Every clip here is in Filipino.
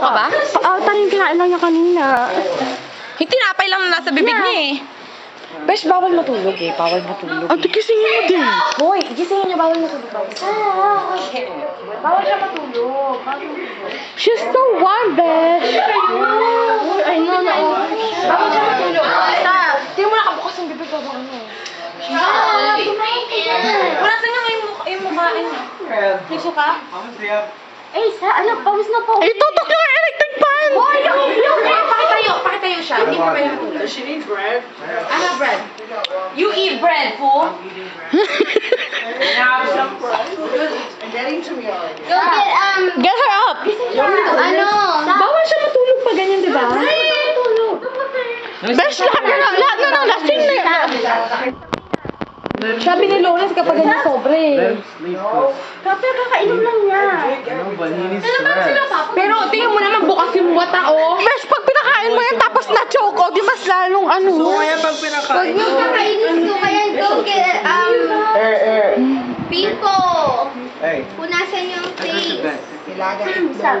ka ba? Tayo yung kinain lang niya kanina. Yung tinapay lang na nasa bibig niya eh. Besh, bawal matulog eh. Bawal matulog Ate, gisingin mo din. Hoy, gisingin niyo, bawal matulog. Bawal siya matulog. She's so warm, Besh. I know na. Bawal siya matulog. Stop. Tingnan mo nakabukas yung bibig ko ba ano. Wala sa nga yung mukha. Tiso ka? Eh, pawis na po. Tutok yung electric fan. Hoy, Pakitayo siya. Hindi pa pwede matulog. Does she need bread? I have bread. You eat bread, fool. Now some bread. Getting to me already. Go get, Get her up. ano? Bawal siya matulog pa ganyan, di ba? Besh, lahat na lasing na yun. Sabi ni Lawrence kapag ganyan sobre. Kapag kakainom lang niya. No, but he needs rest. Pero tingnan mo naman bukas yung mata, oh. Besh, pag pinakain mo yan tapos na-choke, di mas lalong ano. Kaya pag pinakain. Yung kakainis ko, kaya go get, Pico. Hey, Punasan yung take it to face. bed. Stop.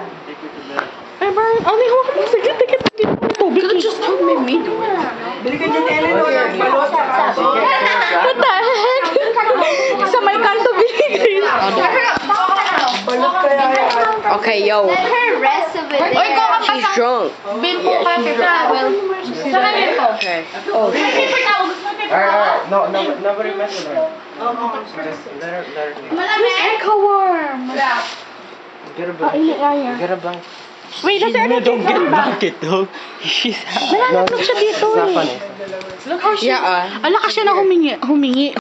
Ay, Brian, may hawak mo. Sige, tikit. Tubig. Just told me me. Bili ka dyan, Eleanor. Balot ka kasi. What the heck? Sa may kanto binigay. Balot kaya yan. Okay, yo. Let her rest over there. Oy, ko ka She's drunk. Bimpo ka kita. Saka bimpo. Okay. Oh. Alright. No, nobody mess with her. Just let her leave. Malamig. Ka-warm. Get a blanket. Get a blanket. Wait, nasa electric fan ba? dog. Nananatok siya dito It's not eh. funny. Yeah, Ala ka siya na humingi.